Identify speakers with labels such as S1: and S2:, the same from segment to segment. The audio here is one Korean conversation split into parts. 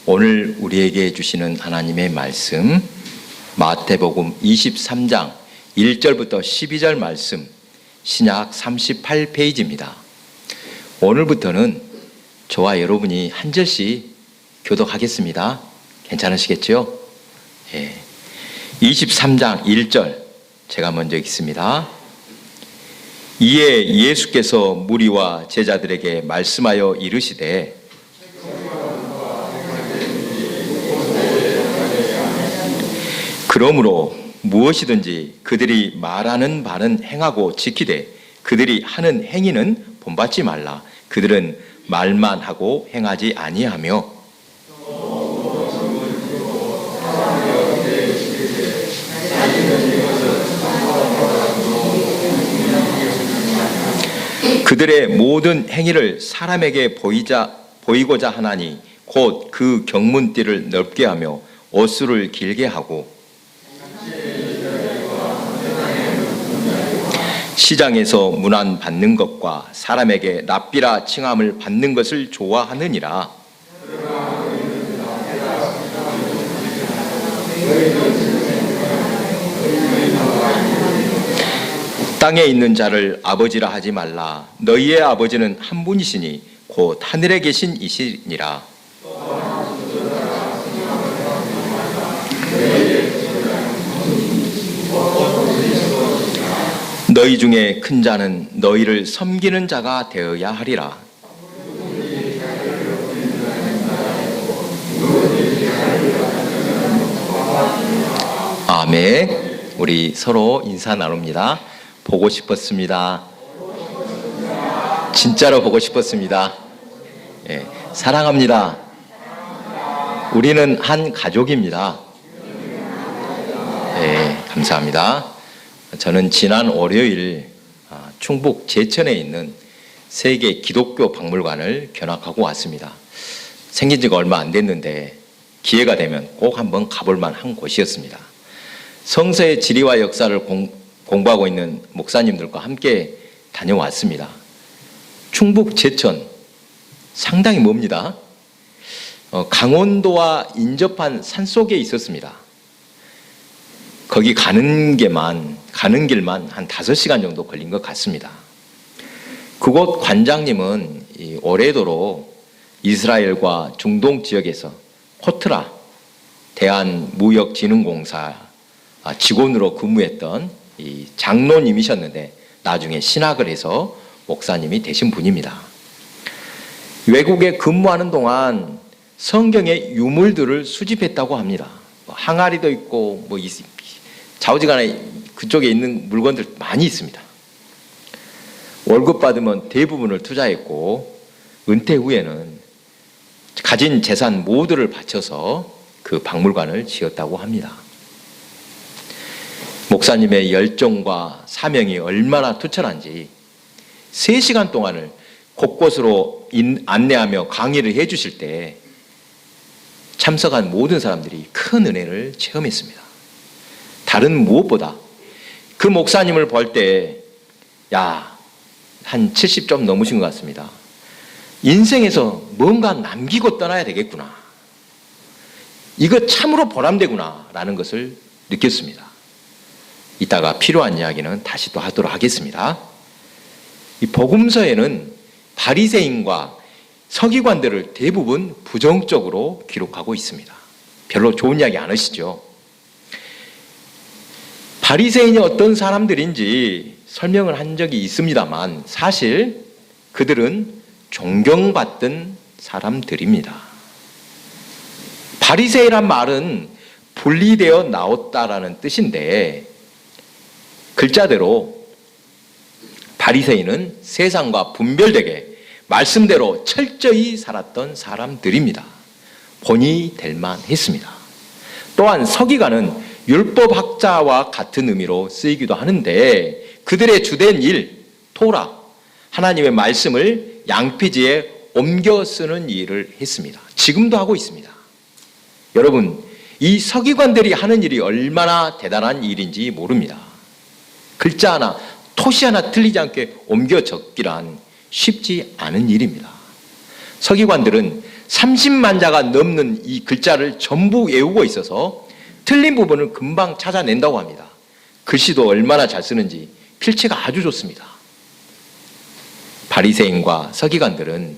S1: 오늘 우리에게 주시는 하나님의 말씀, 마태복음 23장 1절부터 12절 말씀, 신약 38페이지입니다. 오늘부터는 저와 여러분이 한 절씩 교독하겠습니다. 괜찮으시겠죠? 23장 1절 제가 먼저 읽습니다. 이에 예수께서 무리와 제자들에게 말씀하여 이르시되 그러므로 무엇이든지 그들이 말하는 바는 행하고 지키되 그들이 하는 행위는 본받지 말라. 그들은 말만 하고 행하지 아니하며 그들의 모든 행위를 사람에게 보이고자 하나니 곧 그 경문띠를 넓게 하며 옷수를 길게 하고 시장에서 문안 받는 것과 사람에게 랍비라 칭함을 받는 것을 좋아하느니라. 땅에 있는 자를 아버지라 하지 말라. 너희의 아버지는 한 분이시니 곧 하늘에 계신 이시니라. 너희 중에 큰 자는 너희를 섬기는 자가 되어야 하리라. 아멘. 우리 서로 인사 나눕니다. 보고 싶었습니다. 진짜로 보고 싶었습니다. 사랑합니다. 우리는 한 가족입니다. 감사합니다. 저는 지난 월요일 충북 제천에 있는 세계 기독교 박물관을 견학하고 왔습니다. 생긴 지가 얼마 안 됐는데 기회가 되면 꼭 한번 가볼 만한 곳이었습니다. 성서의 지리와 역사를 공부하고 있는 목사님들과 함께 다녀왔습니다. 충북 제천 상당히 멉니다. 강원도와 인접한 산속에 있었습니다. 거기 가는 길만 한 5시간 정도 걸린 것 같습니다. 그곳 관장님은 오래도록 이스라엘과 중동 지역에서 코트라 대한무역진흥공사 직원으로 근무했던 이 장로님이셨는데 나중에 신학을 해서 목사님이 되신 분입니다. 외국에 근무하는 동안 성경의 유물들을 수집했다고 합니다. 항아리도 있고 좌우지간에 그쪽에 있는 물건들 많이 있습니다. 월급 받으면 대부분을 투자했고 은퇴 후에는 가진 재산 모두를 바쳐서 그 박물관을 지었다고 합니다. 목사님의 열정과 사명이 얼마나 투철한지 3시간 동안을 곳곳으로 안내하며 강의를 해주실 때 참석한 모든 사람들이 큰 은혜를 체험했습니다. 다른 무엇보다 그 목사님을 볼 때 한 70점 넘으신 것 같습니다. 인생에서 뭔가 남기고 떠나야 되겠구나. 이거 참으로 보람되구나 라는 것을 느꼈습니다. 이따가 필요한 이야기는 다시 또 하도록 하겠습니다. 이 복음서에는 바리새인과 서기관들을 대부분 부정적으로 기록하고 있습니다. 별로 좋은 이야기 안 하시죠? 바리새인이 어떤 사람들인지 설명을 한 적이 있습니다만 사실 그들은 존경받던 사람들입니다. 바리새인이란 말은 분리되어 나왔다라는 뜻인데 글자대로 바리새인은 세상과 분별되게 말씀대로 철저히 살았던 사람들입니다. 본이 될 만했습니다. 또한 서기관은 율법학자와 같은 의미로 쓰이기도 하는데 그들의 주된 일, 토라, 하나님의 말씀을 양피지에 옮겨 쓰는 일을 했습니다. 지금도 하고 있습니다. 여러분, 이 서기관들이 하는 일이 얼마나 대단한 일인지 모릅니다. 글자 하나, 토시 하나 틀리지 않게 옮겨 적기란 쉽지 않은 일입니다. 서기관들은 30만 자가 넘는 이 글자를 전부 외우고 있어서 틀린 부분을 금방 찾아낸다고 합니다. 글씨도 얼마나 잘 쓰는지 필체가 아주 좋습니다. 바리새인과 서기관들은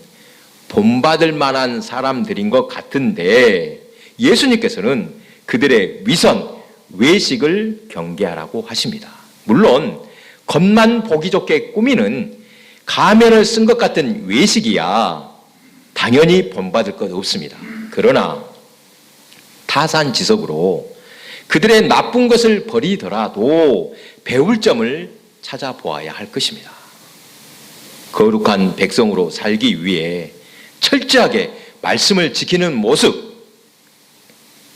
S1: 본받을 만한 사람들인 것 같은데 예수님께서는 그들의 위선, 외식을 경계하라고 하십니다. 물론 겉만 보기 좋게 꾸미는 가면을 쓴 것 같은 외식이야 당연히 본받을 것 없습니다. 그러나 타산지석으로 그들의 나쁜 것을 버리더라도 배울 점을 찾아보아야 할 것입니다. 거룩한 백성으로 살기 위해 철저하게 말씀을 지키는 모습,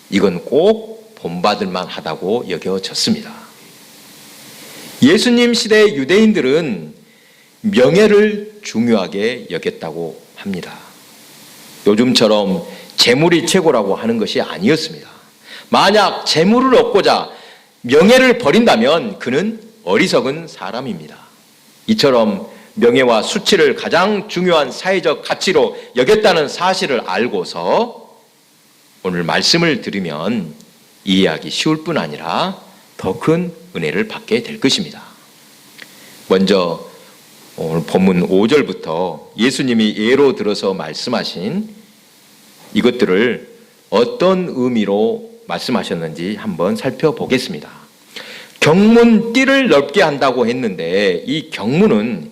S1: 이건 꼭 본받을 만하다고 여겨졌습니다. 예수님 시대 유대인들은 명예를 중요하게 여겼다고 합니다. 요즘처럼 재물이 최고라고 하는 것이 아니었습니다. 만약 재물을 얻고자 명예를 버린다면 그는 어리석은 사람입니다. 이처럼 명예와 수치를 가장 중요한 사회적 가치로 여겼다는 사실을 알고서 오늘 말씀을 들으면 이해하기 쉬울 뿐 아니라 더 큰 은혜를 받게 될 것입니다. 먼저 오늘 본문 5절부터 예수님이 예로 들어서 말씀하신 이것들을 어떤 의미로 말씀하셨는지 한번 살펴보겠습니다. 경문 띠를 넓게 한다고 했는데 이 경문은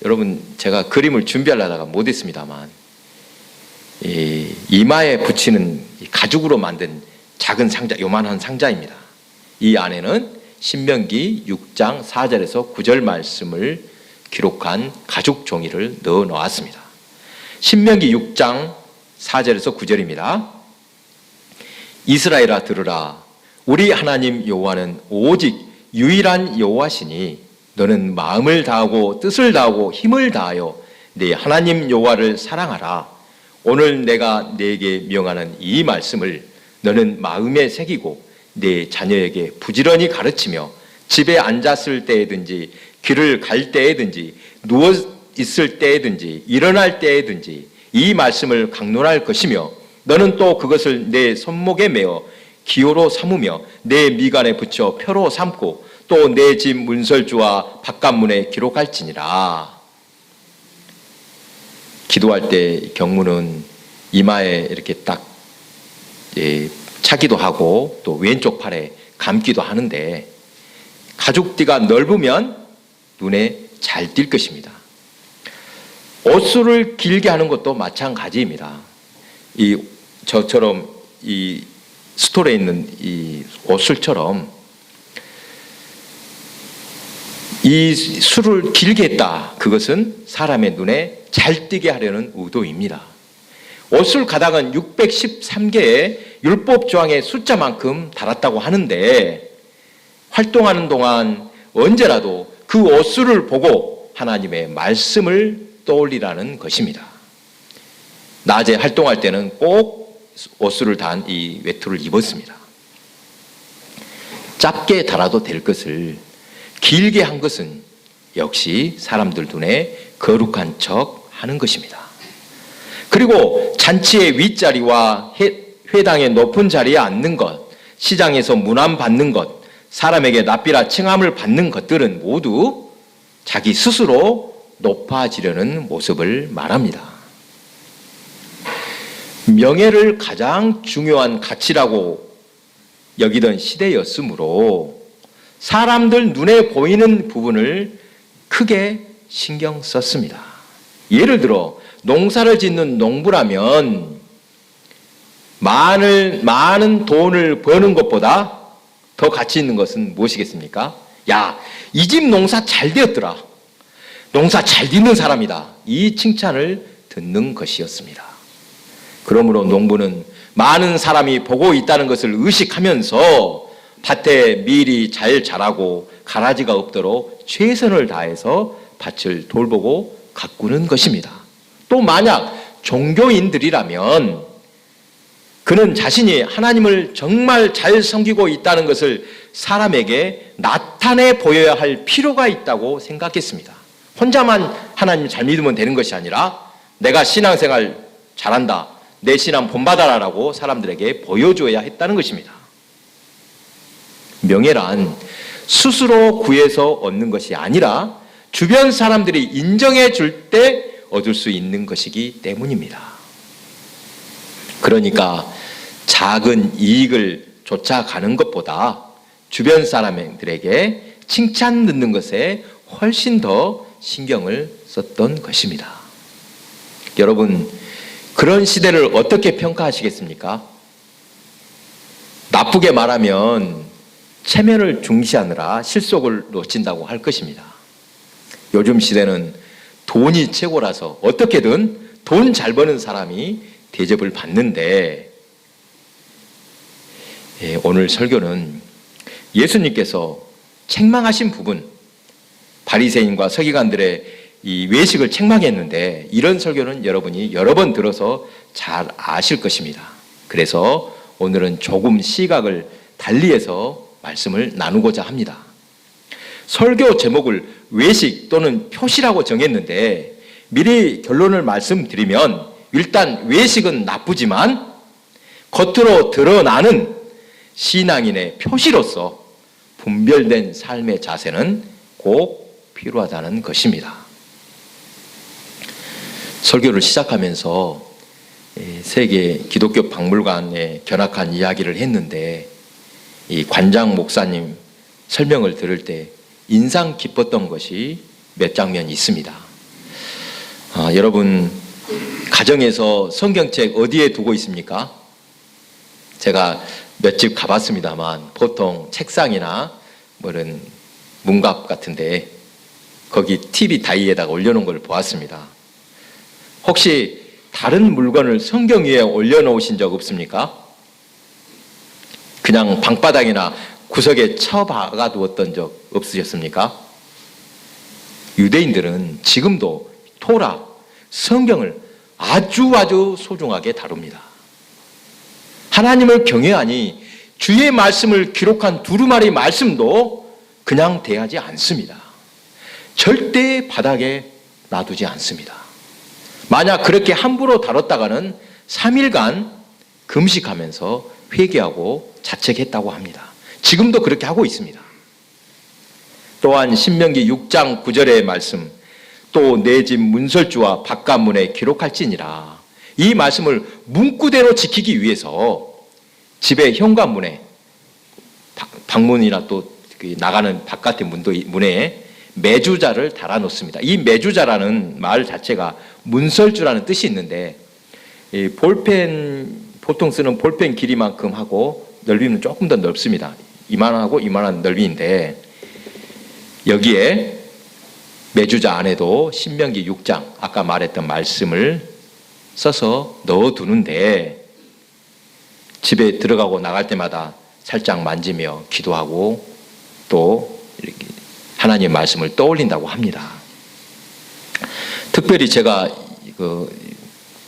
S1: 여러분 제가 그림을 준비하려다가 못했습니다만 이마에 붙이는 가죽으로 만든 작은 상자, 요만한 상자입니다. 이 안에는 신명기 6장 4절에서 9절 말씀을 기록한 가죽 종이를 넣어 놓았습니다. 신명기 6장 4절에서 9절입니다. 이스라엘아 들으라. 우리 하나님 여호와는 오직 유일한 여호와시니 너는 마음을 다하고 뜻을 다하고 힘을 다하여 네 하나님 여호와를 사랑하라. 오늘 내가 네게 명하는 이 말씀을 너는 마음에 새기고 네 자녀에게 부지런히 가르치며 집에 앉았을 때에든지 길을 갈 때에든지 누워 있을 때에든지 일어날 때에든지 이 말씀을 강론할 것이며 너는 또 그것을 내 손목에 메어 기호로 삼으며 내 미간에 붙여 표로 삼고 또 내 집 문설주와 바깥문에 기록할지니라. 기도할 때 경문은 이마에 이렇게 딱 차기도 하고 또 왼쪽 팔에 감기도 하는데 가죽띠가 넓으면 눈에 잘 띌 것입니다. 옷술을 길게 하는 것도 마찬가지입니다. 저처럼 이 스톨에 있는 이 옷술처럼 이 술을 길게 했다. 그것은 사람의 눈에 잘 띄게 하려는 의도입니다. 옷술 가닥은 613개의 율법 조항의 숫자만큼 달았다고 하는데 활동하는 동안 언제라도 그 옷술을 보고 하나님의 말씀을 떠올리라는 것입니다. 낮에 활동할 때는 꼭 옷술을 단 이 외투를 입었습니다. 짧게 달아도 될 것을 길게 한 것은 역시 사람들 눈에 거룩한 척 하는 것입니다. 그리고 잔치의 윗자리와 회당의 높은 자리에 앉는 것, 시장에서 문안 받는 것, 사람에게 납비라 칭함을 받는 것들은 모두 자기 스스로 높아지려는 모습을 말합니다. 명예를 가장 중요한 가치라고 여기던 시대였으므로 사람들 눈에 보이는 부분을 크게 신경 썼습니다. 예를 들어 농사를 짓는 농부라면 많은 돈을 버는 것보다 더 가치 있는 것은 무엇이겠습니까? 야, 이 집 농사 잘 되었더라. 농사 잘 짓는 사람이다. 이 칭찬을 듣는 것이었습니다. 그러므로 농부는 많은 사람이 보고 있다는 것을 의식하면서 밭에 밀이 잘 자라고 가라지가 없도록 최선을 다해서 밭을 돌보고 가꾸는 것입니다. 또 만약 종교인들이라면 그는 자신이 하나님을 정말 잘 섬기고 있다는 것을 사람에게 나타내 보여야 할 필요가 있다고 생각했습니다. 혼자만 하나님 잘 믿으면 되는 것이 아니라 내가 신앙생활 잘한다, 내 신앙 본받아라라고 사람들에게 보여줘야 했다는 것입니다. 명예란 스스로 구해서 얻는 것이 아니라 주변 사람들이 인정해 줄 때 얻을 수 있는 것이기 때문입니다. 그러니까 작은 이익을 쫓아가는 것보다 주변 사람들에게 칭찬 듣는 것에 훨씬 더 신경을 썼던 것입니다. 여러분, 그런 시대를 어떻게 평가하시겠습니까? 나쁘게 말하면 체면을 중시하느라 실속을 놓친다고 할 것입니다. 요즘 시대는 돈이 최고라서 어떻게든 돈 잘 버는 사람이 대접을 받는데, 오늘 설교는 예수님께서 책망하신 부분, 바리새인과 서기관들의 이 외식을 책망했는데, 이런 설교는 여러분이 여러 번 들어서 잘 아실 것입니다. 그래서 오늘은 조금 시각을 달리해서 말씀을 나누고자 합니다. 설교 제목을 외식 또는 표시라고 정했는데, 미리 결론을 말씀드리면 일단 외식은 나쁘지만 겉으로 드러나는 신앙인의 표시로서 분별된 삶의 자세는 꼭 필요하다는 것입니다. 설교를 시작하면서 세계 기독교 박물관에 견학한 이야기를 했는데, 이 관장 목사님 설명을 들을 때 인상 깊었던 것이 몇 장면이 있습니다. 여러분, 가정에서 성경책 어디에 두고 있습니까? 제가 몇 집 가봤습니다만 보통 책상이나 뭐 이런 문갑 같은데 거기 TV 다이에다가 올려놓은 걸 보았습니다. 혹시 다른 물건을 성경 위에 올려놓으신 적 없습니까? 그냥 방바닥이나 구석에 쳐박아 두었던 적 없으셨습니까? 유대인들은 지금도 토라, 성경을 아주 소중하게 다룹니다. 하나님을 경외하니 주의 말씀을 기록한 두루마리 말씀도 그냥 대하지 않습니다. 절대 바닥에 놔두지 않습니다. 만약 그렇게 함부로 다뤘다가는 3일간 금식하면서 회개하고 자책했다고 합니다. 지금도 그렇게 하고 있습니다. 또한 신명기 6장 9절의 말씀, 또 내 집 문설주와 바깥문에 기록할지니라, 이 말씀을 문구대로 지키기 위해서 집의 현관문에, 방문이나 또 나가는 바깥의 문에 매주자를 달아놓습니다. 이 매주자라는 말 자체가 문설주라는 뜻이 있는데, 이 볼펜, 보통 쓰는 볼펜 길이만큼 하고 넓이는 조금 더 넓습니다. 이만하고 이만한 넓이인데, 여기에 매주자 안에도 신명기 6장 아까 말했던 말씀을 써서 넣어두는데, 집에 들어가고 나갈 때마다 살짝 만지며 기도하고 또 이렇게 하나님의 말씀을 떠올린다고 합니다. 특별히 제가 그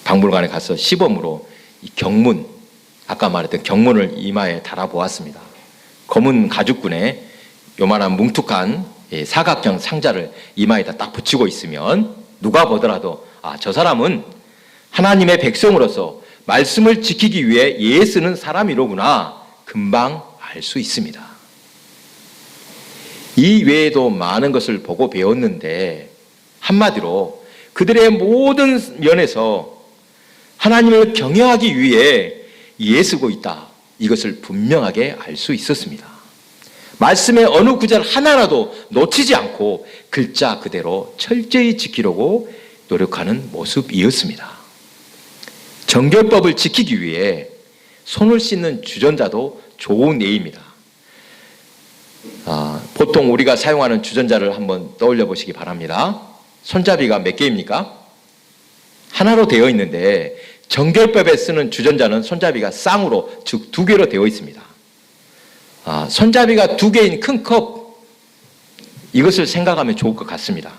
S1: 박물관에 가서 시범으로 이 경문, 아까 말했던 경문을 이마에 달아보았습니다. 검은 가죽끈에 요만한 뭉툭한 사각형 상자를 이마에다 딱 붙이고 있으면 누가 보더라도 저 사람은 하나님의 백성으로서 말씀을 지키기 위해 예 쓰는 사람이로구나 금방 알 수 있습니다. 이 외에도 많은 것을 보고 배웠는데, 한마디로 그들의 모든 면에서 하나님을 경외하기 위해 예 쓰고 있다, 이것을 분명하게 알 수 있었습니다. 말씀의 어느 구절 하나라도 놓치지 않고 글자 그대로 철저히 지키려고 노력하는 모습이었습니다. 정결법을 지키기 위해 손을 씻는 주전자도 좋은 예입니다. 보통 우리가 사용하는 주전자를 한번 떠올려 보시기 바랍니다. 손잡이가 몇 개입니까? 하나로 되어 있는데, 정결법에 쓰는 주전자는 손잡이가 쌍으로, 즉 2개로 되어 있습니다. 손잡이가 2개인 큰 컵, 이것을 생각하면 좋을 것 같습니다.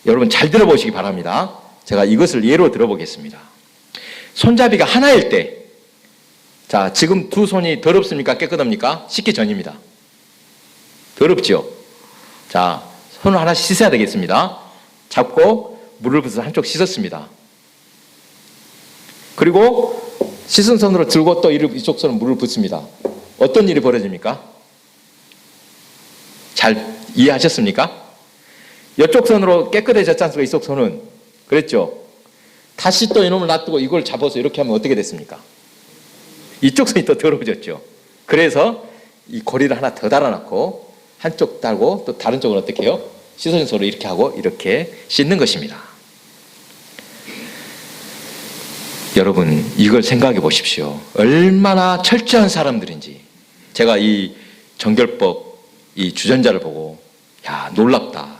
S1: 여러분 잘 들어보시기 바랍니다. 제가 이것을 예로 들어보겠습니다. 손잡이가 하나일 때, 자, 지금 두 손이 더럽습니까? 깨끗합니까? 씻기 전입니다. 더럽죠? 자, 손을 하나 씻어야 되겠습니다. 잡고 물을 부어서 한쪽 씻었습니다. 그리고 씻은 손으로 들고 또 이쪽 손으로 물을 붓습니다. 어떤 일이 벌어집니까? 잘 이해하셨습니까? 이쪽 손으로 깨끗해졌지 않습니까? 이쪽 손은. 그랬죠? 다시 또 이놈을 놔두고 이걸 잡아서 이렇게 하면 어떻게 됐습니까? 이쪽 손이 더 더러워졌죠. 그래서 이 고리를 하나 더 달아놓고 한쪽 달고 또 다른 쪽은 어떻게 해요? 씻어진 손으로 이렇게 하고 이렇게 씻는 것입니다. 여러분, 이걸 생각해 보십시오. 얼마나 철저한 사람들인지. 제가 이 정결법 이 주전자를 보고 야, 놀랍다.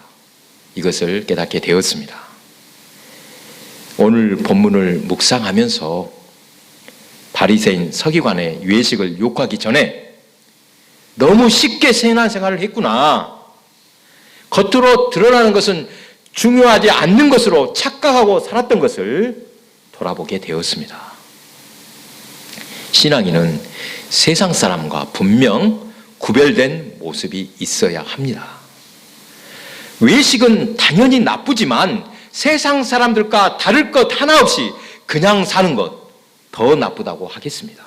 S1: 이것을 깨닫게 되었습니다. 오늘 본문을 묵상하면서 바리새인 서기관의 유회식을 욕하기 전에 너무 쉽게 신앙생활을 했구나. 겉으로 드러나는 것은 중요하지 않는 것으로 착각하고 살았던 것을 돌아보게 되었습니다. 신앙인은 세상 사람과 분명 구별된 모습이 있어야 합니다. 외식은 당연히 나쁘지만 세상 사람들과 다를 것 하나 없이 그냥 사는 것 더 나쁘다고 하겠습니다.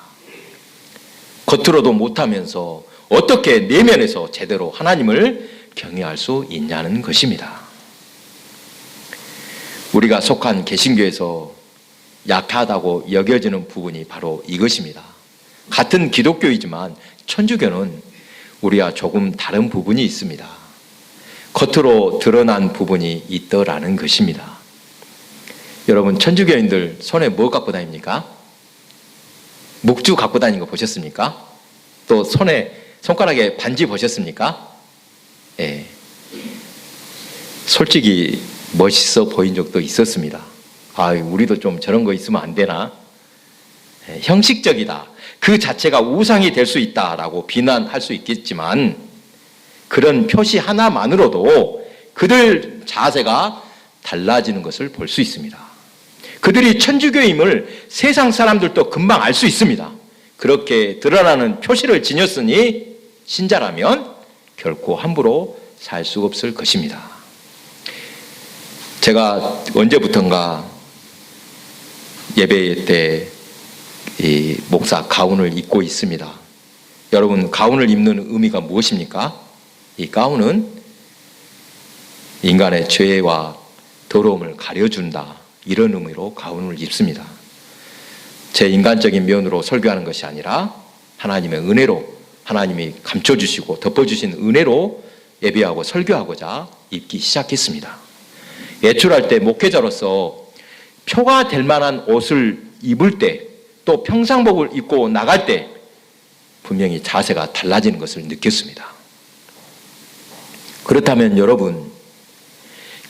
S1: 겉으로도 못하면서 어떻게 내면에서 제대로 하나님을 경외할 수 있냐는 것입니다. 우리가 속한 개신교에서 약하다고 여겨지는 부분이 바로 이것입니다. 같은 기독교이지만 천주교는 우리와 조금 다른 부분이 있습니다. 겉으로 드러난 부분이 있더라는 것입니다. 여러분, 천주교인들 손에 뭐 갖고 다닙니까? 묵주 갖고 다니는 거 보셨습니까? 또 손가락에 반지 보셨습니까? 예. 솔직히 멋있어 보인 적도 있었습니다. 아, 우리도 좀 저런 거 있으면 안 되나? 예, 형식적이다. 그 자체가 우상이 될 수 있다라고 비난할 수 있겠지만 그런 표시 하나만으로도 그들 자세가 달라지는 것을 볼 수 있습니다. 그들이 천주교임을 세상 사람들도 금방 알 수 있습니다. 그렇게 드러나는 표시를 지녔으니 신자라면 결코 함부로 살 수 없을 것입니다. 제가 언제부턴가 예배 때 이 목사 가운을 입고 있습니다. 여러분, 가운을 입는 의미가 무엇입니까? 이 가운은 인간의 죄와 더러움을 가려준다. 이런 의미로 가운을 입습니다. 제 인간적인 면으로 설교하는 것이 아니라 하나님의 은혜로, 하나님이 감춰주시고 덮어주신 은혜로 예배하고 설교하고자 입기 시작했습니다. 외출할 때 목회자로서 표가 될 만한 옷을 입을 때, 또 평상복을 입고 나갈 때 분명히 자세가 달라지는 것을 느꼈습니다. 그렇다면 여러분,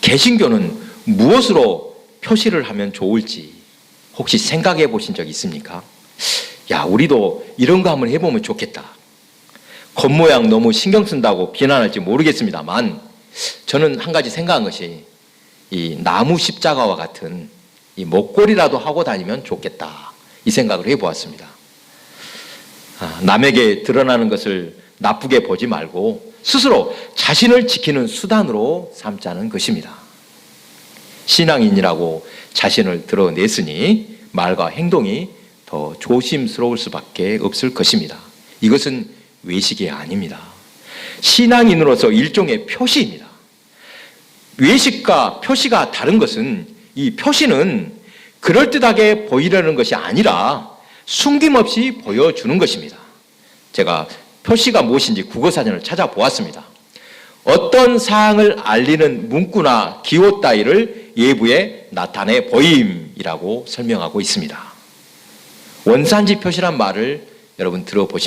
S1: 개신교는 무엇으로 표시를 하면 좋을지 혹시 생각해 보신 적 있습니까? 야, 우리도 이런 거 한번 해보면 좋겠다. 겉모양 너무 신경 쓴다고 비난할지 모르겠습니다만 저는 한 가지 생각한 것이 이 나무 십자가와 같은 이 목걸이라도 하고 다니면 좋겠다. 이 생각을 해보았습니다. 남에게 드러나는 것을 나쁘게 보지 말고 스스로 자신을 지키는 수단으로 삼자는 것입니다. 신앙인이라고 자신을 드러냈으니 말과 행동이 더 조심스러울 수밖에 없을 것입니다. 이것은 외식이 아닙니다. 신앙인으로서 일종의 표시입니다. 외식과 표시가 다른 것은 이 표시는 그럴듯하게 보이려는 것이 아니라 숨김없이 보여주는 것입니다. 제가 표시가 무엇인지 국어사전을 찾아보았습니다. 어떤 사항을 알리는 문구나 기호 따위를 예부에 나타내 보임이라고 설명하고 있습니다. 원산지 표시란 말을 여러분 들어볼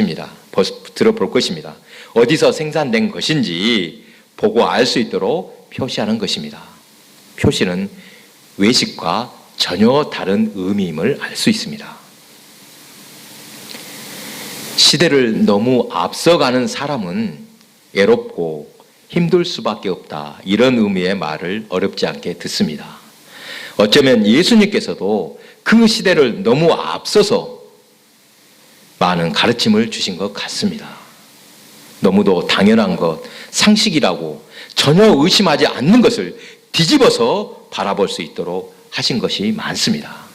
S1: 것입니다. 어디서 생산된 것인지 보고 알 수 있도록 표시하는 것입니다. 표시는 외식과 전혀 다른 의미임을 알 수 있습니다. 시대를 너무 앞서가는 사람은 외롭고 힘들 수밖에 없다. 이런 의미의 말을 어렵지 않게 듣습니다. 어쩌면 예수님께서도 그 시대를 너무 앞서서 많은 가르침을 주신 것 같습니다. 너무도 당연한 것, 상식이라고 전혀 의심하지 않는 것을 뒤집어서 바라볼 수 있도록 하신 것이 많습니다.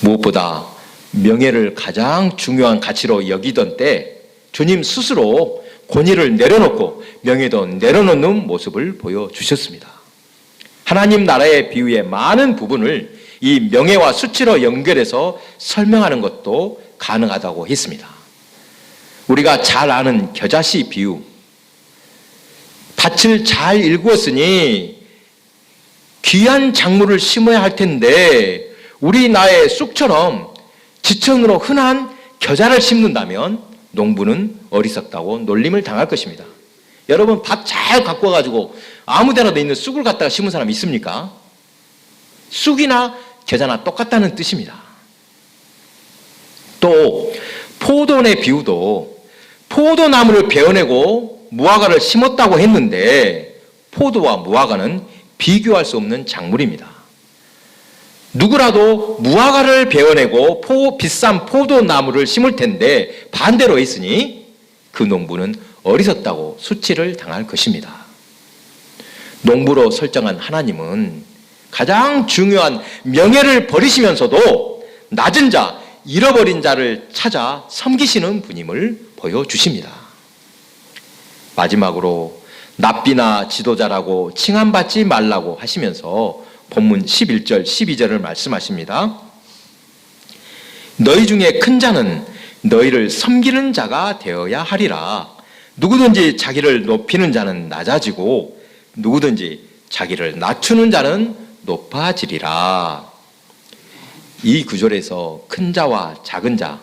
S1: 무엇보다 명예를 가장 중요한 가치로 여기던 때 주님 스스로 권위를 내려놓고 명예도 내려놓는 모습을 보여주셨습니다. 하나님 나라의 비유의 많은 부분을 이 명예와 수치로 연결해서 설명하는 것도 가능하다고 했습니다. 우리가 잘 아는 겨자씨 비유, 밭을 잘 일구었으니 귀한 작물을 심어야 할 텐데 우리나라의 쑥처럼 지천으로 흔한 겨자를 심는다면 농부는 어리석다고 놀림을 당할 것입니다. 여러분 밭 잘 갖고 와가지고 아무 데나도 있는 쑥을 갖다가 심은 사람 있습니까? 쑥이나 겨자나 똑같다는 뜻입니다. 또 포도의 비유도 포도나무를 베어내고 무화과를 심었다고 했는데 포도와 무화과는 비교할 수 없는 작물입니다. 누구라도 무화과를 베어내고 비싼 포도나무를 심을 텐데 반대로 했으니 그 농부는 어리석다고 수치를 당할 것입니다. 농부로 설정한 하나님은 가장 중요한 명예를 버리시면서도 낮은 자, 잃어버린 자를 찾아 섬기시는 분임을 보여주십니다. 마지막으로 랍비나 지도자라고 칭함받지 말라고 하시면서 본문 11절, 12절을 말씀하십니다. 너희 중에 큰 자는 너희를 섬기는 자가 되어야 하리라. 누구든지 자기를 높이는 자는 낮아지고 누구든지 자기를 낮추는 자는 높아지리라. 이 구절에서 큰 자와 작은 자,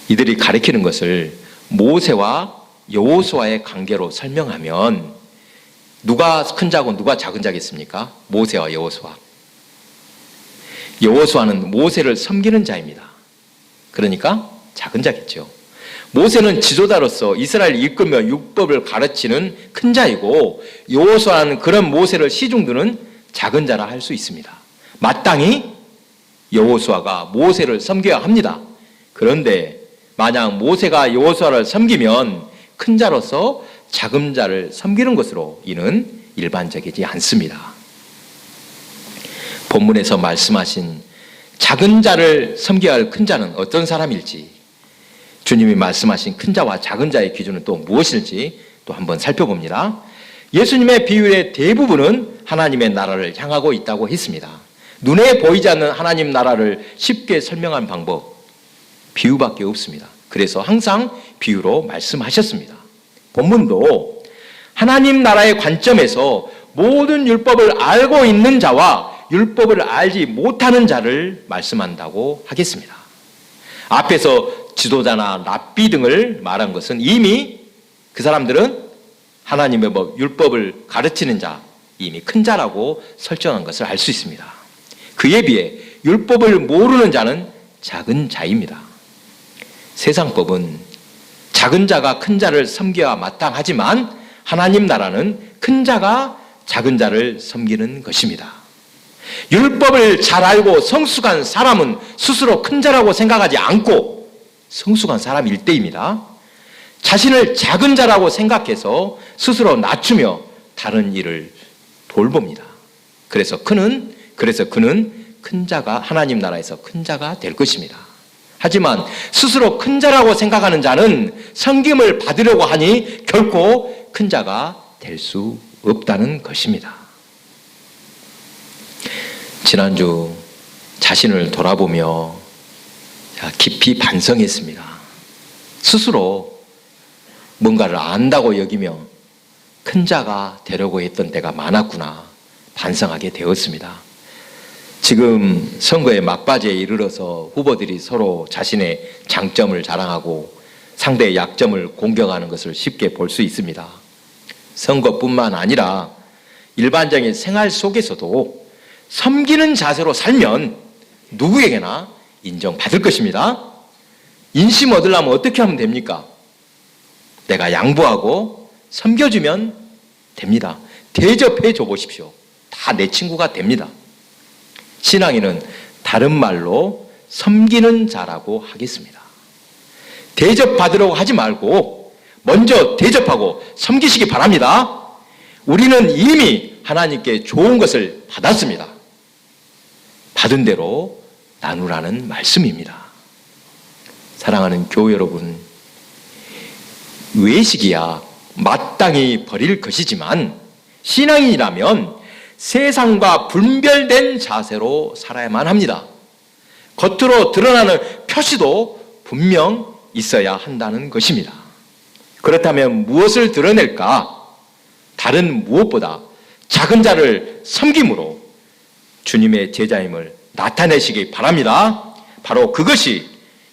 S1: 이들이 가리키는 것을 모세와 여호수아의 관계로 설명하면 누가 큰 자고 누가 작은 자겠습니까? 모세와 여호수아. 여호수아는 모세를 섬기는 자입니다. 그러니까 작은 자겠죠. 모세는 지도자로서 이스라엘을 이끌며 율법을 가르치는 큰 자이고 여호수아는 그런 모세를 시중드는 작은 자라 할 수 있습니다. 마땅히 여호수아가 모세를 섬겨야 합니다. 그런데 만약 모세가 여호수아를 섬기면 큰 자로서 작은 자를 섬기는 것으로 이는 일반적이지 않습니다. 본문에서 말씀하신 작은 자를 섬겨야 할 큰 자는 어떤 사람일지, 주님이 말씀하신 큰 자와 작은 자의 기준은 또 무엇일지 또 한번 살펴봅니다. 예수님의 비유의 대부분은 하나님의 나라를 향하고 있다고 했습니다. 눈에 보이지 않는 하나님 나라를 쉽게 설명한 방법, 비유밖에 없습니다. 그래서 항상 비유로 말씀하셨습니다. 본문도 하나님 나라의 관점에서 모든 율법을 알고 있는 자와 율법을 알지 못하는 자를 말씀한다고 하겠습니다. 앞에서 지도자나 랍비 등을 말한 것은 이미 그 사람들은 하나님의 율법을 가르치는 자, 이미 큰 자라고 설정한 것을 알 수 있습니다. 그에 비해 율법을 모르는 자는 작은 자입니다. 세상법은 작은 자가 큰 자를 섬겨야 마땅하지만 하나님 나라는 큰 자가 작은 자를 섬기는 것입니다. 율법을 잘 알고 성숙한 사람은 스스로 큰 자라고 생각하지 않고 성숙한 사람일 때입니다. 자신을 작은 자라고 생각해서 스스로 낮추며 다른 일을 돌봅니다. 그래서 그는 큰 자가 하나님 나라에서 큰 자가 될 것입니다. 하지만 스스로 큰 자라고 생각하는 자는 섬김을 받으려고 하니 결코 큰 자가 될 수 없다는 것입니다. 지난주 자신을 돌아보며 깊이 반성했습니다. 스스로 뭔가를 안다고 여기며 큰 자가 되려고 했던 때가 많았구나 반성하게 되었습니다. 지금 선거의 막바지에 이르러서 후보들이 서로 자신의 장점을 자랑하고 상대의 약점을 공격하는 것을 쉽게 볼 수 있습니다. 선거뿐만 아니라 일반적인 생활 속에서도 섬기는 자세로 살면 누구에게나 인정받을 것입니다. 인심 얻으려면 어떻게 하면 됩니까? 내가 양보하고 섬겨주면 됩니다. 대접해 줘 보십시오. 다 내 친구가 됩니다. 신앙인은 다른 말로 섬기는 자라고 하겠습니다. 대접받으려고 하지 말고 먼저 대접하고 섬기시기 바랍니다. 우리는 이미 하나님께 좋은 것을 받았습니다. 받은 대로 나누라는 말씀입니다. 사랑하는 교회 여러분, 외식이야 마땅히 버릴 것이지만 신앙이라면 세상과 분별된 자세로 살아야만 합니다. 겉으로 드러나는 표시도 분명 있어야 한다는 것입니다. 그렇다면 무엇을 드러낼까? 다른 무엇보다 작은 자를 섬김으로 주님의 제자임을 나타내시기 바랍니다. 바로 그것이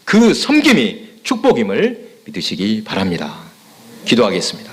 S1: 그 섬김이 축복임을 믿으시기 바랍니다. 기도하겠습니다.